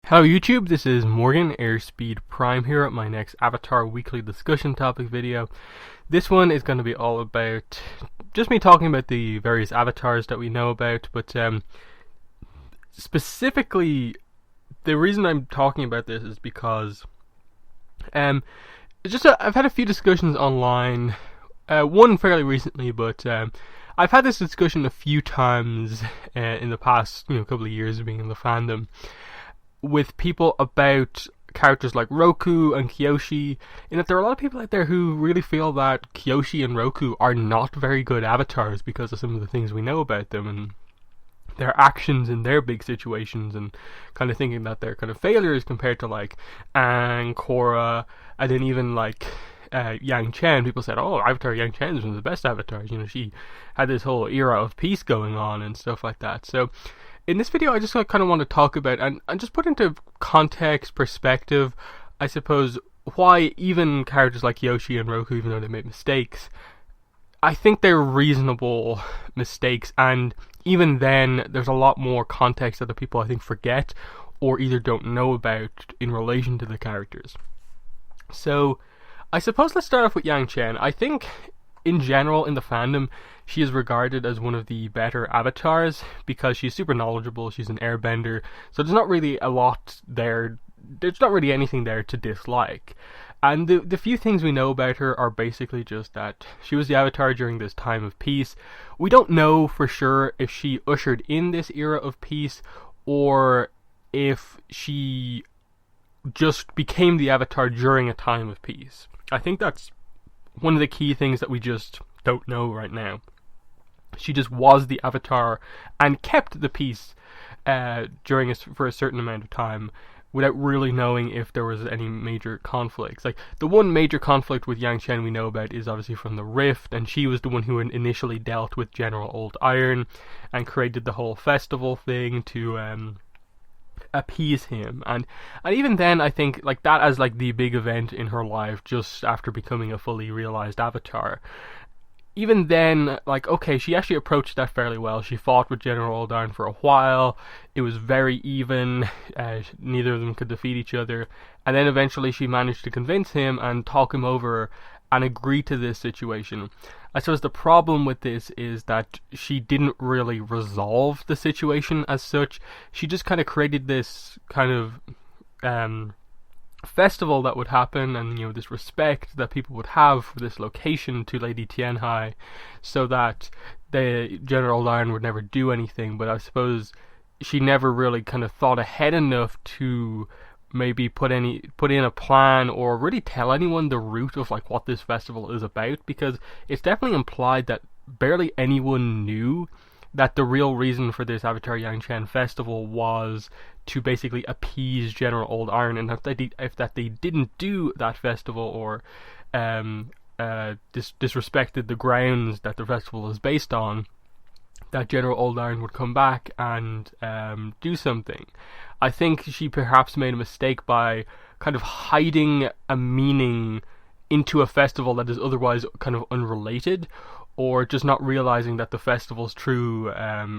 Hello YouTube, this is Morgan, Airspeed Prime here at my next Avatar weekly discussion topic video. This one is going to be all about just me talking about the various avatars that we know about, but specifically the reason I'm talking about this is because I've had a few discussions online, one fairly recently, but I've had this discussion a few times in the past couple of years of being in the fandom, with people about characters like Roku and Kyoshi, in that there are a lot of people out there who really feel that Kyoshi and Roku are not very good avatars because of some of the things we know about them and their actions in their big situations, and kind of thinking that they're kind of failures compared to like Aang, Korra, and then even like YangChen. People said, oh, Avatar YangChen is one of the best avatars, she had this whole era of peace going on and stuff like that. So in this video, I just kind of want to talk about and just put into context, perspective, I suppose, why even characters like Kyoshi and Roku, even though they made mistakes, I think they're reasonable mistakes, and even then, there's a lot more context that the people I think forget or either don't know about in relation to the characters. So, I suppose let's start off with YangChen. I think, in general, in the fandom, she is regarded as one of the better avatars because she's super knowledgeable, she's an airbender, so there's not really a lot there, there's not really anything there to dislike. And the few things we know about her are basically just that she was the avatar during this time of peace. We don't know for sure if she ushered in this era of peace or if she just became the avatar during a time of peace. I think that's one of the key things that we just don't know right now. She just was the avatar and kept the peace for a certain amount of time without really knowing if there was any major conflicts. Like, the one major conflict with YangChen we know about is obviously from the Rift, and she was the one who initially dealt with General Old Iron and created the whole festival thing to appease him, and even then I think like that as like the big event in her life just after becoming a fully realized avatar. Even then, like, okay, she actually approached that fairly well. She fought with General Old Iron for a while. It was very even. Neither of them could defeat each other. And then eventually she managed to convince him and talk him over and agree to this situation. I suppose the problem with this is that she didn't really resolve the situation as such. She just kind of created this kind of festival that would happen, and this respect that people would have for this location to Lady Tianhai, so that the General Iron would never do anything. But I suppose she never really kind of thought ahead enough to maybe put in a plan or really tell anyone the root of like what this festival is about, because it's definitely implied that barely anyone knew that the real reason for this Avatar YangChen festival was to basically appease General Old Iron, and if they didn't do that festival or disrespected the grounds that the festival is based on, that General Old Iron would come back and do something. I think she perhaps made a mistake by kind of hiding a meaning into a festival that is otherwise kind of unrelated, or just not realizing that the festival's true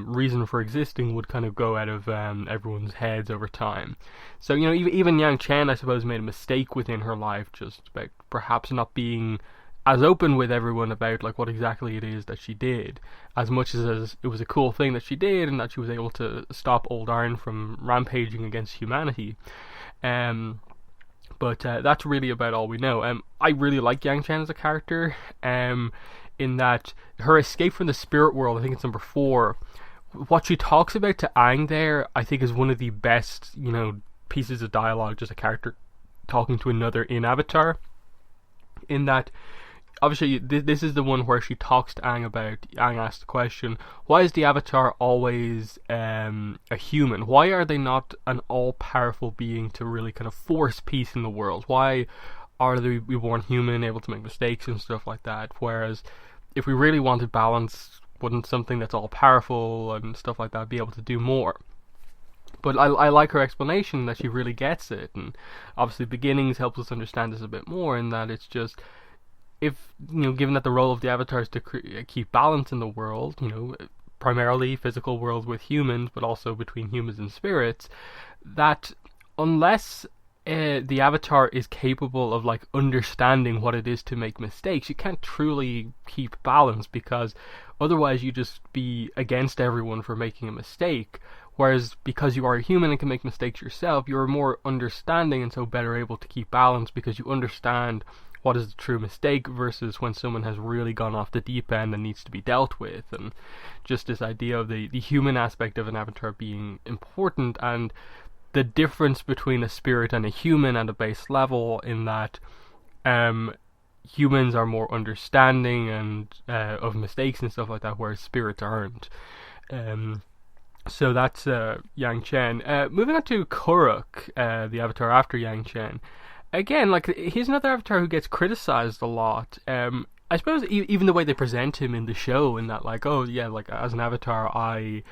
reason for existing would kind of go out of everyone's heads over time. So, even YangChen, I suppose, made a mistake within her life, just about perhaps not being as open with everyone about like what exactly it is that she did, as much as it was a cool thing that she did and that she was able to stop Old Iron from rampaging against humanity. But that's really about all we know. I really like YangChen as a character, in that her escape from the spirit world, I think it's number 4, what she talks about to Aang there, I think is one of the best, pieces of dialogue, just a character talking to another in Avatar. In that, obviously, this is the one where she talks to Aang about, Aang asks the question, why is the Avatar always a human? Why are they not an all-powerful being to really kind of force peace in the world? Why are they born human, able to make mistakes and stuff like that? Whereas, if we really wanted balance, wouldn't something that's all-powerful and stuff like that be able to do more? But I like her explanation that she really gets it, and obviously Beginnings helps us understand this a bit more, in that it's just, if, given that the role of the Avatar is to keep balance in the world, primarily physical world with humans, but also between humans and spirits, that unless the avatar is capable of like understanding what it is to make mistakes, you can't truly keep balance, because otherwise you just be against everyone for making a mistake. Whereas because you are a human and can make mistakes yourself, you're more understanding and so better able to keep balance, because you understand what is the true mistake versus when someone has really gone off the deep end and needs to be dealt with. And just this idea of the human aspect of an avatar being important, and the difference between a spirit and a human at a base level, in that humans are more understanding and of mistakes and stuff like that, whereas spirits aren't. So that's YangChen. Moving on to Kuruk, the avatar after YangChen. Again, like, he's another avatar who gets criticized a lot. I suppose even the way they present him in the show, in that, like, oh yeah, like, as an avatar, I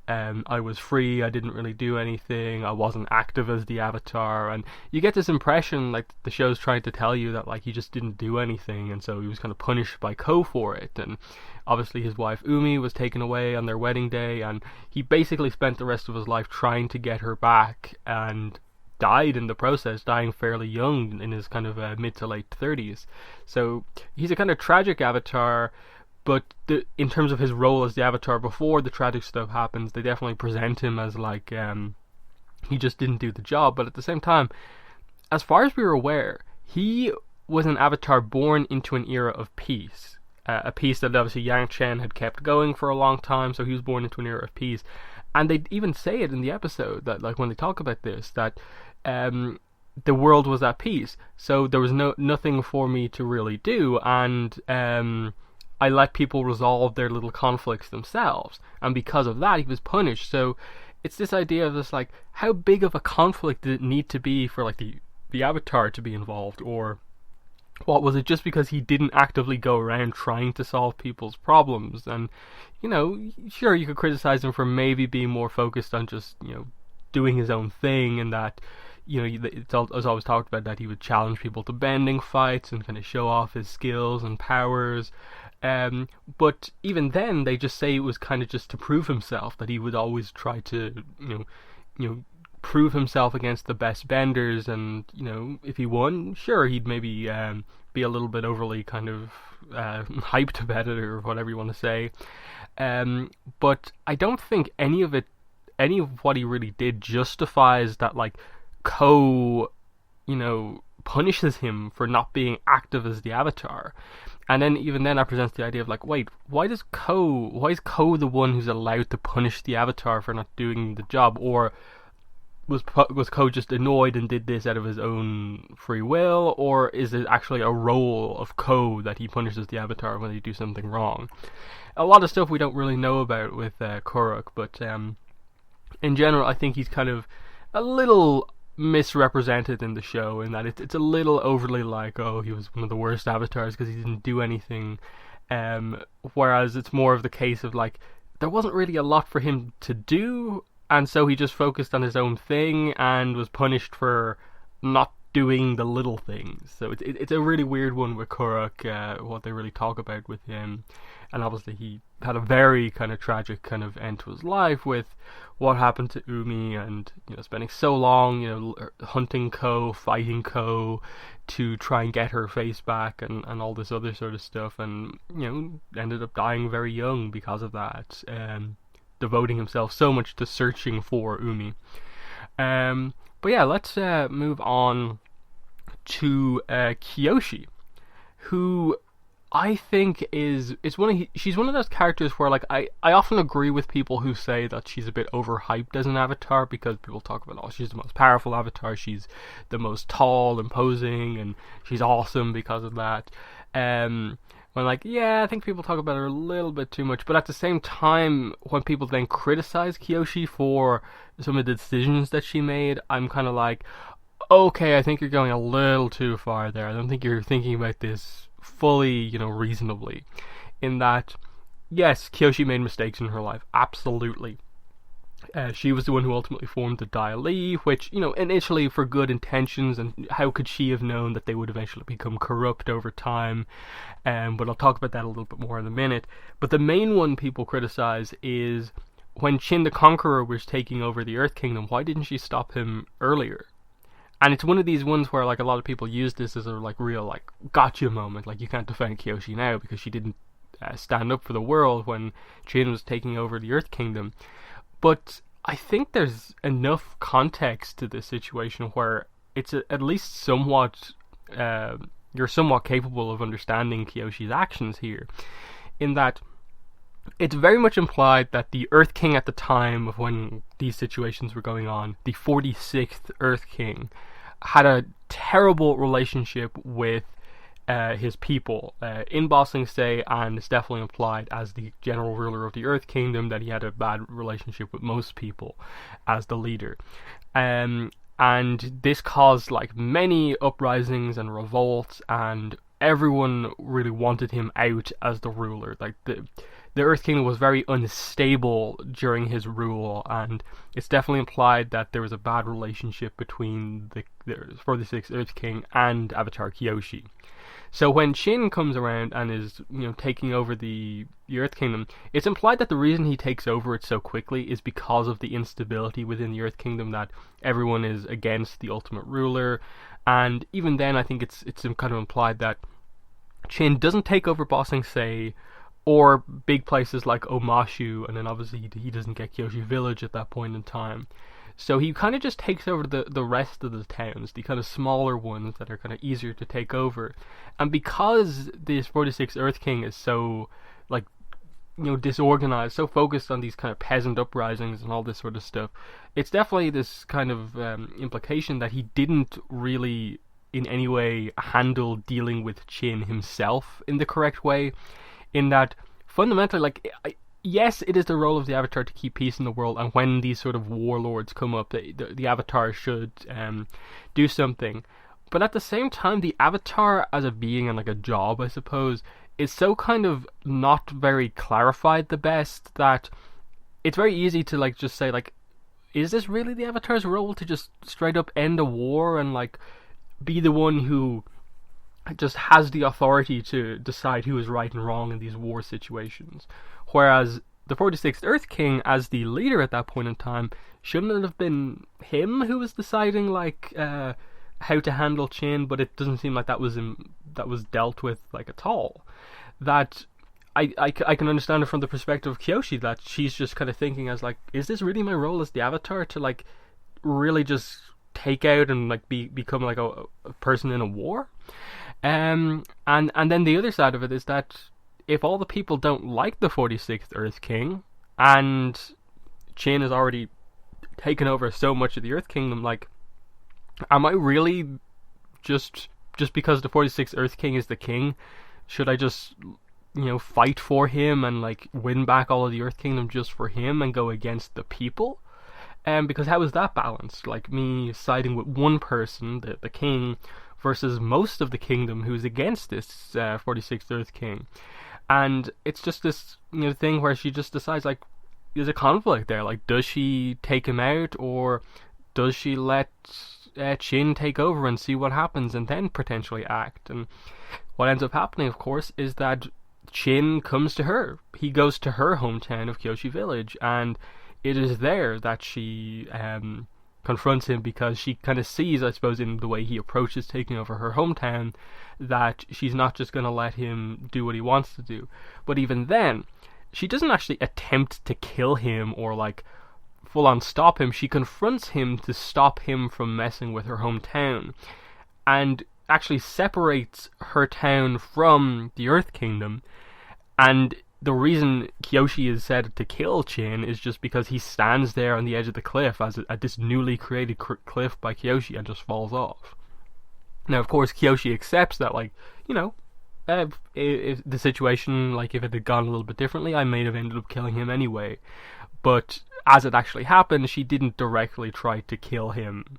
was free, I didn't really do anything, I wasn't active as the avatar, and you get this impression, like, the show's trying to tell you that, like, he just didn't do anything, and so he was kind of punished by Ko for it. And obviously his wife Umi was taken away on their wedding day, and he basically spent the rest of his life trying to get her back, and died in the process, dying fairly young in his kind of mid to late 30s. So he's a kind of tragic avatar, but in terms of his role as the avatar before the tragic stuff happens, they definitely present him as like he just didn't do the job. But at the same time, as far as we were aware, he was an avatar born into an era of peace, a peace that obviously YangChen had kept going for a long time, so he was born into an era of peace. And they even say it in the episode, that, like, when they talk about this, that the world was at peace, so there was nothing for me to really do, and I let people resolve their little conflicts themselves, and because of that he was punished. So it's this idea of this, like, how big of a conflict did it need to be for, like, the avatar to be involved, or what was it just because he didn't actively go around trying to solve people's problems? And, you know, sure, you could criticize him for maybe being more focused on just, you know, doing his own thing, and that, you know, it's always talked about that he would challenge people to bending fights and kind of show off his skills and powers. But even then, they just say it was kind of just to prove himself, that he would always try to, you know, prove himself against the best benders, and, you know, if he won, sure, he'd maybe be a little bit overly kind of hyped about it, or whatever you want to say. But I don't think any of what he really did justifies that, like, Ko, you know, punishes him for not being active as the avatar. And then even then that presents the idea of, like, wait, why is Ko the one who's allowed to punish the avatar for not doing the job? Or was Ko just annoyed and did this out of his own free will? Or is it actually a role of Ko that he punishes the avatar when they do something wrong? A lot of stuff we don't really know about with Kuruk, but in general I think he's kind of a little misrepresented in the show, in that it's a little overly like, oh, he was one of the worst avatars because he didn't do anything, whereas it's more of the case of, like, there wasn't really a lot for him to do, and so he just focused on his own thing and was punished for not doing the little things. So it's a really weird one with Kuruk, what they really talk about with him. And obviously he had a very kind of tragic kind of end to his life with what happened to Umi, and, you know, spending so long, you know, hunting Ko, fighting Ko to try and get her face back, and all this other sort of stuff, and, you know, ended up dying very young because of that, devoting himself so much to searching for Umi. But yeah, let's move on to Kyoshi, who I think she's one of those characters where, like, I often agree with people who say that she's a bit overhyped as an avatar, because people talk about, oh, she's the most powerful avatar, she's the most tall, imposing, and she's awesome because of that. When, like, yeah, I think people talk about her a little bit too much, but at the same time, when people then criticize Kyoshi for some of the decisions that she made, I'm kind of like, okay, I think you're going a little too far there. I don't think you're thinking about this fully, you know, reasonably, in that, yes, Kyoshi made mistakes in her life, absolutely. She was the one who ultimately formed the Dai Li, which, you know, initially for good intentions, and how could she have known that they would eventually become corrupt over time? But I'll talk about that a little bit more in a minute. But the main one people criticize is when Qin the Conqueror was taking over the Earth Kingdom, why didn't she stop him earlier? And it's one of these ones where like a lot of people use this as a like real like gotcha moment. Like you can't defend Kyoshi now because she didn't stand up for the world when Chin was taking over the Earth Kingdom. But I think there's enough context to this situation where it's at least somewhat you're somewhat capable of understanding Kyoshi's actions here, in that it's very much implied that the Earth King at the time of when these situations were going on, the 46th Earth King, had a terrible relationship with his people in Ba Sing Se, and it's definitely implied as the general ruler of the Earth Kingdom that he had a bad relationship with most people as the leader. And this caused like many uprisings and revolts, and everyone really wanted him out as the ruler. Like the Earth Kingdom was very unstable during his rule, and it's definitely implied that there was a bad relationship between the 46th Earth King and Avatar Kyoshi. So when Chin comes around and is, taking over the Earth Kingdom, it's implied that the reason he takes over it so quickly is because of the instability within the Earth Kingdom, that everyone is against the ultimate ruler. And even then, I think it's kind of implied that Chin doesn't take over Ba Sing Se or big places like Omashu, and then obviously he doesn't get Kyoshi Village at that point in time. So he kind of just takes over the rest of the towns, the kind of smaller ones that are kind of easier to take over. And because this 46th Earth King is so, disorganized, so focused on these kind of peasant uprisings and all this sort of stuff, it's definitely this kind of implication that he didn't really in any way handle dealing with Chin himself in the correct way, in that fundamentally, yes, it is the role of the Avatar to keep peace in the world, and when these sort of warlords come up, the Avatar should do something. But at the same time, the Avatar as a being and like a job, I suppose, is so kind of not very clarified the best, that it's very easy to just say is this really the Avatar's role to just straight up end a war and be the one who just has the authority to decide who is right and wrong in these war situations? Whereas the 46th Earth King, as the leader at that point in time, shouldn't it have been him who was deciding how to handle Chin? But it doesn't seem like that was dealt with at all. That I can understand it from the perspective of Kyoshi, that she's just kind of thinking as is this really my role as the Avatar to really just take out and become a person in a war? And then the other side of it is that if all the people don't like the 46th Earth King, and Chin has already taken over so much of the Earth Kingdom, am I really just because the 46th Earth King is the king, should I just fight for him and win back all of the Earth Kingdom just for him and go against the people? Because how is that balanced? Me siding with one person, the king, versus most of the kingdom who's against this 46th Earth King. And it's just this thing where she just decides there's a conflict there. Does she take him out, or does she let Chin take over and see what happens and then potentially act? And what ends up happening, of course, is that Chin comes to her. He goes to her hometown of Kyoshi Village, and it is there that she confronts him, because she kind of sees, I suppose, in the way he approaches taking over her hometown, that she's not just going to let him do what he wants to do. But even then, she doesn't actually attempt to kill him or full on stop him. She confronts him to stop him from messing with her hometown, and actually separates her town from the Earth Kingdom. And the reason Kyoshi is said to kill Chin is just because he stands there on the edge of the cliff at this newly created cliff by Kyoshi and just falls off. Now, of course, Kyoshi accepts that, if the situation, if it had gone a little bit differently, I may have ended up killing him anyway. But as it actually happened, she didn't directly try to kill him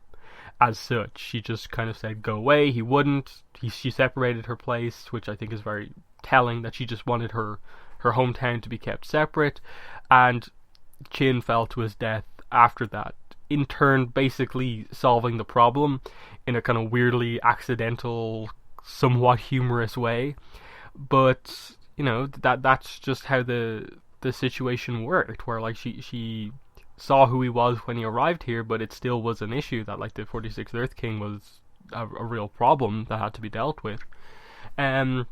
as such. She just kind of said, go away. He wouldn't. She separated her place, which I think is very telling, that she just wanted her hometown to be kept separate, and Chin fell to his death after that, in turn basically solving the problem in a kind of weirdly accidental, somewhat humorous way. But that's just how the situation worked, where she saw who he was when he arrived here, but it still was an issue that like the 46th Earth King was a real problem that had to be dealt with. And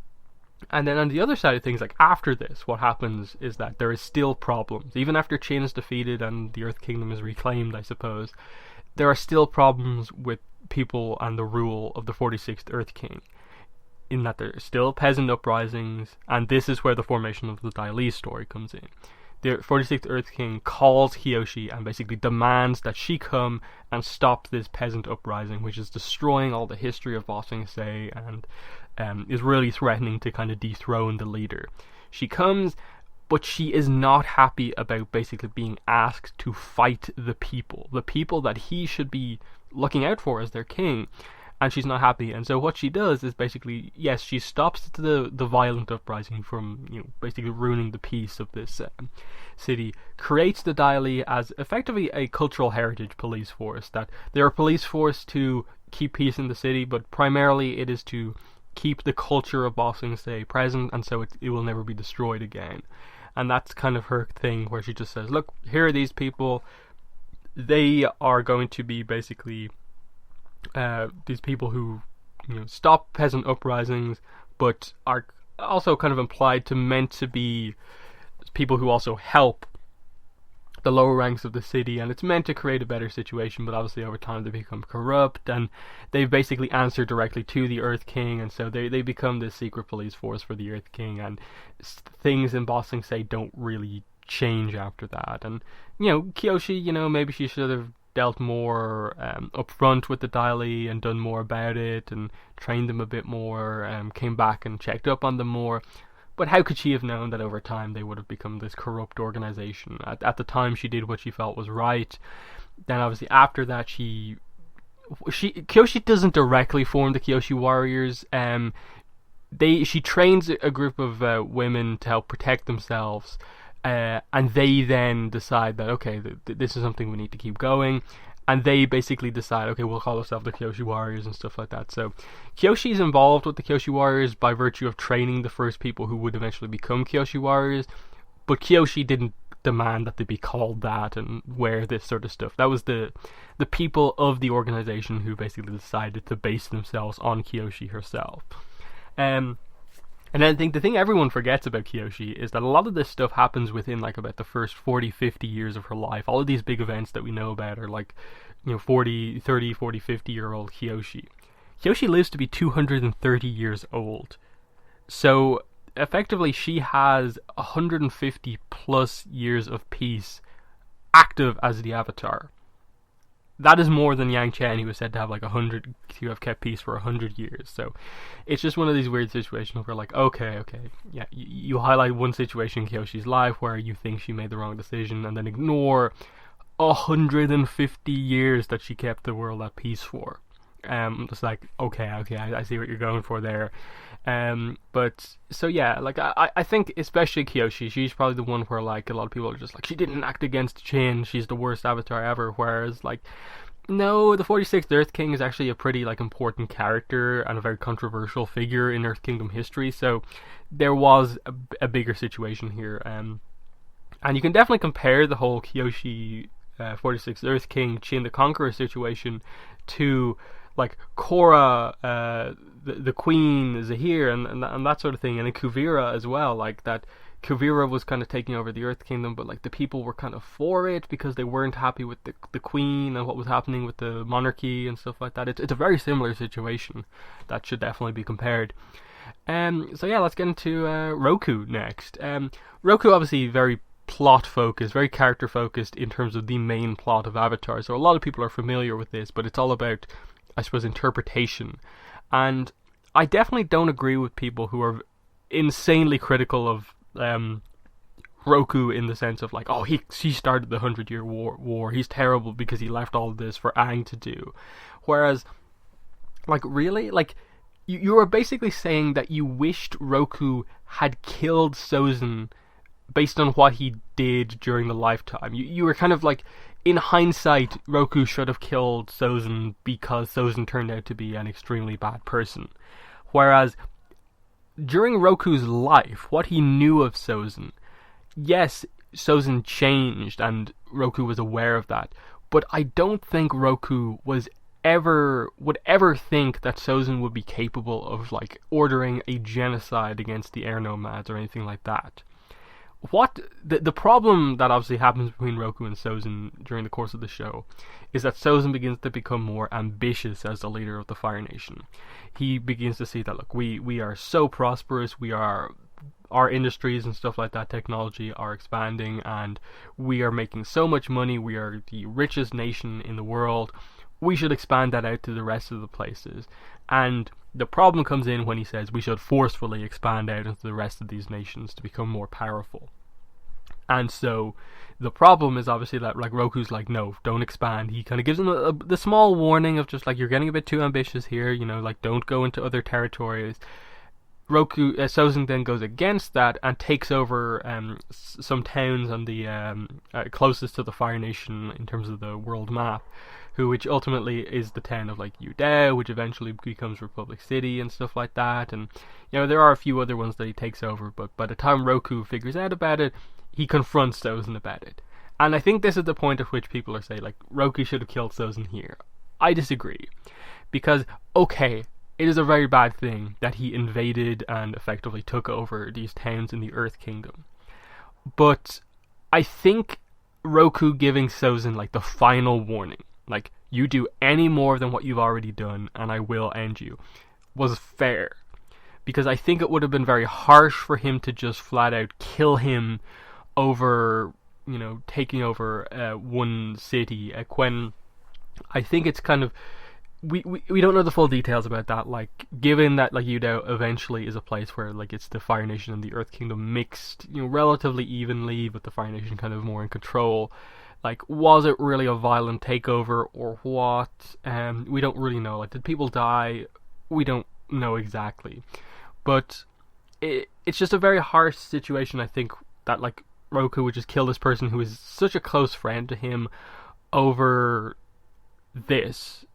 then on the other side of things, like after this, what happens is that there is still problems. Even after Qin is defeated and the Earth Kingdom is reclaimed, I suppose, there are still problems with people and the rule of the 46th Earth King, in that there are still peasant uprisings, and this is where the formation of the Dai Li story comes in. The 46th Earth King calls Kyoshi and basically demands that she come and stop this peasant uprising, which is destroying all the history of Ba Sing Se and is really threatening to kind of dethrone the leader. She comes, but she is not happy about basically being asked to fight the people that he should be looking out for as their king. And she's not happy, and so what she does is basically, yes, she stops the violent uprising from, basically ruining the peace of this city, creates the Dai Li as effectively a cultural heritage police force, that they're a police force to keep peace in the city, but primarily it is to keep the culture of Ba Sing Se present, and so it will never be destroyed again. And that's kind of her thing, where she just says, look, here are these people, they are going to be basically these people who stop peasant uprisings, but are also kind of meant to be people who also help the lower ranks of the city, and it's meant to create a better situation, but obviously over time they become corrupt, and they basically answer directly to the Earth King, and so they become this secret police force for the Earth King, and things in Ba Sing Se don't really change after that. And Kyoshi, maybe she should have dealt more upfront with the Dai Li and done more about it and trained them a bit more, came back and checked up on them more. But how could she have known that over time they would have become this corrupt organization? At the time she did what she felt was right. Then obviously after that Kyoshi doesn't directly form the Kyoshi warriors. She trains a group of women to help protect themselves. And they then decide that, okay, this is something we need to keep going. And they basically decide, okay, we'll call ourselves the Kyoshi Warriors and stuff like that. So Kyoshi's involved with the Kyoshi Warriors by virtue of training the first people who would eventually become Kyoshi Warriors. But Kyoshi didn't demand that they be called that and wear this sort of stuff. That was the people of the organization who basically decided to base themselves on Kyoshi herself. And then I think the thing everyone forgets about Kyoshi is that a lot of this stuff happens within like about the first 40, 50 years of her life. All of these big events that we know about are like, 40, 30, 40, 50-year-old Kyoshi. Kyoshi lives to be 230 years old. So effectively she has 150 plus years of peace active as the Avatar. That is more than YangChen, who was said to have to have kept peace for 100 years. So it's just one of these weird situations where okay, yeah, you highlight one situation in Kyoshi's life where you think she made the wrong decision, and then ignore 150 years that she kept the world at peace for. It's like, okay, I see what you're going for there. But so yeah, I think especially Kyoshi, she's probably the one where a lot of people are just like, she didn't act against Qin, she's the worst Avatar ever. Whereas no, the 46th Earth King is actually a pretty important character and a very controversial figure in Earth Kingdom history. So there was a bigger situation here, and you can definitely compare the whole Kyoshi 46th Earth King Qin the Conqueror situation to Korra, the Queen, Zahir, and that sort of thing, and then Kuvira as well. That Kuvira was kind of taking over the Earth Kingdom, but the people were kind of for it because they weren't happy with the Queen and what was happening with the monarchy and stuff like that. It's a very similar situation that should definitely be compared. So yeah, let's get into Roku next. Roku obviously very plot focused, very character focused in terms of the main plot of Avatar. So a lot of people are familiar with this, but it's all about, I suppose, interpretation. And I definitely don't agree with people who are insanely critical of Roku in the sense of he started the 100-Year War, he's terrible because he left all of this for Aang to do. Whereas, really? You are basically saying that you wished Roku had killed Sozin based on what he did during the lifetime. You were kind of in hindsight, Roku should have killed Sozin because Sozin turned out to be an extremely bad person. Whereas, during Roku's life, what he knew of Sozin, yes, Sozin changed, and Roku was aware of that. But I don't think Roku would ever think that Sozin would be capable of like ordering a genocide against the air nomads or anything like that. What the problem that obviously happens between Roku and Sozin during the course of the show is that Sozin begins to become more ambitious as the leader of the Fire Nation. He begins to see that, look, we are so prosperous, our industries and stuff like that, technology are expanding, and we are making so much money, we are the richest nation in the world, we should expand that out to the rest of the places. And the problem comes in when he says we should forcefully expand out into the rest of these nations to become more powerful. And so the problem is obviously that like Roku's like, no, don't expand. He kind of gives him the small warning of just like, you're getting a bit too ambitious here, you know, like don't go into other territories. Sozin then goes against that and takes over some towns on the closest to the Fire Nation in terms of the world map, which ultimately is the town of like Udao, which eventually becomes Republic City and stuff like that. And you know, there are a few other ones that he takes over, but by the time Roku figures out about it, he confronts Sozin about it. And I think this is the point at which people are saying like, Roku should have killed Sozin here. I disagree, because okay, it is a very bad thing that he invaded and effectively took over these towns in the Earth Kingdom. But I think Roku giving Sozin like the final warning, like, you do any more than what you've already done and I will end you, was fair. Because I think it would have been very harsh for him to just flat out kill him over, you know, taking over one city, when I think it's kind of, we don't know the full details about that, like, given that like Udao eventually is a place where like it's the Fire Nation and the Earth Kingdom mixed, you know, relatively evenly, with the Fire Nation kind of more in control. Like, was it really a violent takeover or what? We don't really know. Like, did people die? We don't know exactly. But it's just a very harsh situation, I think, that like Roku would just kill this person who is such a close friend to him over this.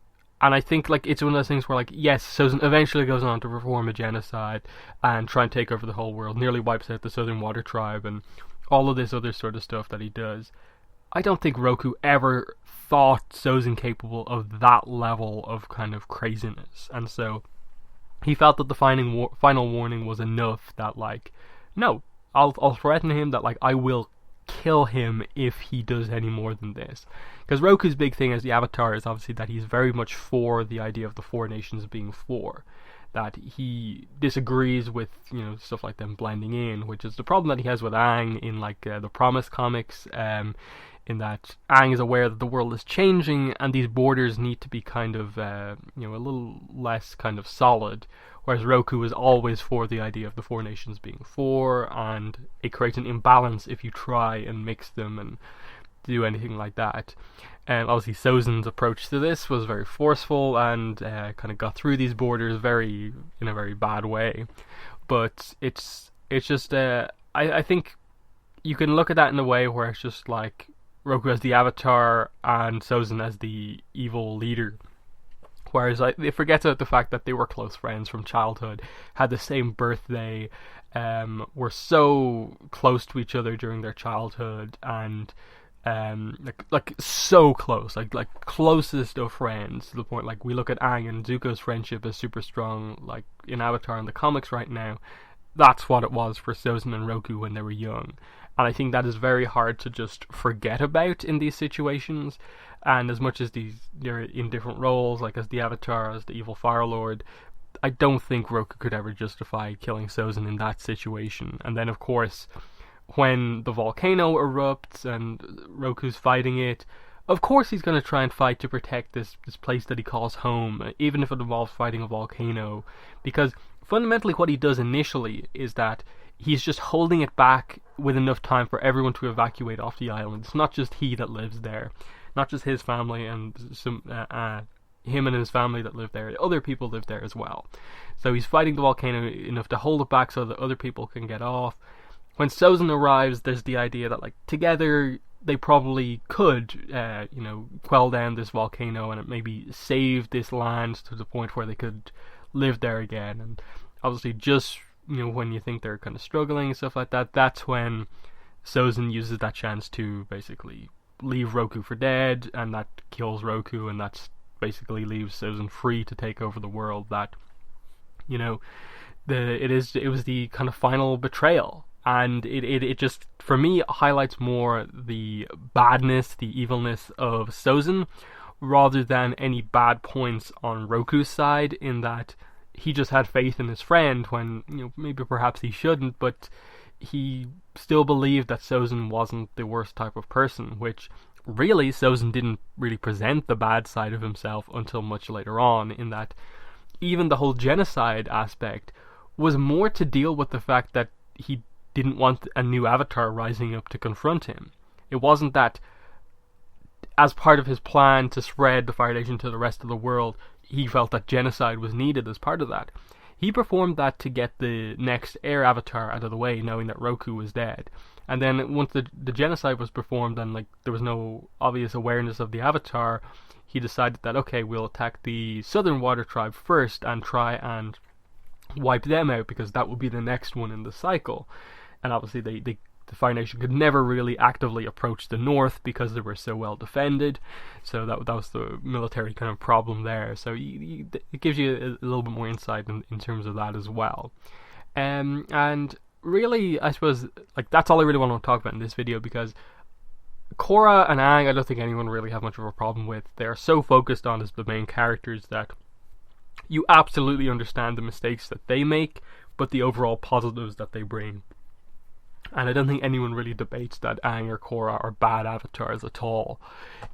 And I think like it's one of those things where like, yes, Sozin eventually goes on to perform a genocide and try and take over the whole world, nearly wipes out the Southern Water Tribe and all of this other sort of stuff that he does. I don't think Roku ever thought Sozin capable of that level of kind of craziness, and so he felt that the final warning was enough, that like, no, I'll threaten him that like I will kill him if he does any more than this. Because Roku's big thing as the Avatar is obviously that he's very much for the idea of the Four Nations being four. That he disagrees with, you know, stuff like them blending in, which is the problem that he has with Aang in like the Promise comics, in that Aang is aware that the world is changing and these borders need to be kind of, you know, a little less kind of solid, whereas Roku is always for the idea of the Four Nations being four, and it creates an imbalance if you try and mix them and do anything like that. Obviously Sozin's approach to this was very forceful and kind of got through these borders in a very bad way. But it's just I think you can look at that in a way where it's just like Roku as the Avatar and Sozin as the evil leader. Whereas they forget about the fact that they were close friends from childhood, had the same birthday, were so close to each other during their childhood, and like so close, like closest of friends, to the point like we look at Aang and Zuko's friendship as super strong, like in Avatar in the comics right now. That's what it was for Sozin and Roku when they were young. And I think that is very hard to just forget about in these situations. And as much as they're in different roles, like as the Avatar, as the evil Fire Lord, I don't think Roku could ever justify killing Sozin in that situation. And then, of course, when the volcano erupts and Roku's fighting it, of course he's going to try and fight to protect this place that he calls home, even if it involves fighting a volcano. Because fundamentally what he does initially is that he's just holding it back with enough time for everyone to evacuate off the island. It's not just he that lives there, not just his family and some him and his family that live there. Other people live there as well. So he's fighting the volcano enough to hold it back so that other people can get off. When Sozin arrives, there's the idea that like together they probably could, you know, quell down this volcano and it maybe save this land to the point where they could live there again. And obviously, just, you know, when you think they're kind of struggling and stuff like that, that's when Sozin uses that chance to basically leave Roku for dead, and that kills Roku, and that's basically leaves Sozin free to take over the world. That, you know, it was the kind of final betrayal, and it just, for me, highlights more the badness, the evilness of Sozin, rather than any bad points on Roku's side, in that he just had faith in his friend when, you know, maybe perhaps he shouldn't, but he still believed that Sozin wasn't the worst type of person, which really Sozin didn't really present the bad side of himself until much later on, in that even the whole genocide aspect was more to deal with the fact that he didn't want a new avatar rising up to confront him. It wasn't that, as part of his plan to spread the Fire Nation to the rest of the world, he felt that genocide was needed as part of that. He performed that to get the next heir avatar out of the way, knowing that Roku was dead. And then once the genocide was performed and like there was no obvious awareness of the avatar, he decided that, okay, we'll attack the Southern Water Tribe first and try and wipe them out, because that will be the next one in the cycle. And obviously the Fire Nation could never really actively approach the north because they were so well defended, so that was the military kind of problem there. So it gives you a little bit more insight in terms of that as well. And really, I suppose, like, that's all I really want to talk about in this video, because Korra and Aang, I don't think anyone really have much of a problem with. They're so focused on as the main characters that you absolutely understand the mistakes that they make, but the overall positives that they bring. And I don't think anyone really debates that Aang or Korra are bad avatars at all.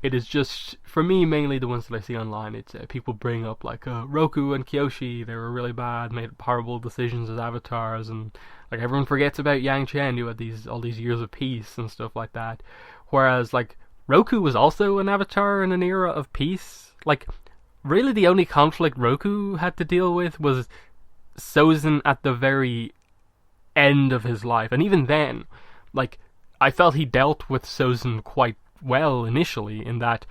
It is just, for me, mainly the ones that I see online, it's people bring up like Roku and Kyoshi, they were really bad, made horrible decisions as avatars, and like everyone forgets about YangChen, who had all these years of peace and stuff like that. Whereas like Roku was also an avatar in an era of peace. Like, really the only conflict Roku had to deal with was Sozin at the very end of his life, and even then, like, I felt he dealt with Sozin quite well initially, in that,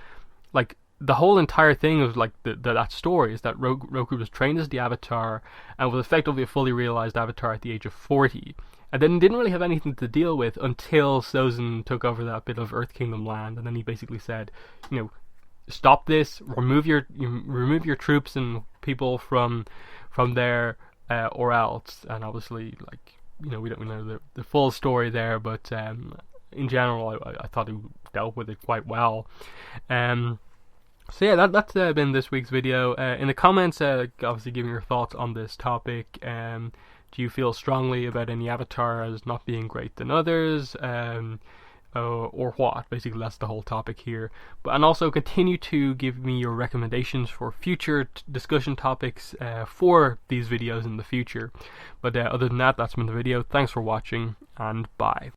like, the whole entire thing of like that story is that Roku was trained as the Avatar and was effectively a fully realized Avatar at the age of 40, and then didn't really have anything to deal with until Sozin took over that bit of Earth Kingdom land, and then he basically said, you know, stop this, remove your troops and people from there, or else. And obviously, like, you know, we don't know the full story there, but in general, I thought he dealt with it quite well. So yeah, that's been this week's video. In the comments, obviously give me your thoughts on this topic. Do you feel strongly about any avatars not being great than others? Or what? Basically, that's the whole topic here. And also continue to give me your recommendations for future discussion topics for these videos in the future. But other than that, that's been the video. Thanks for watching, and bye.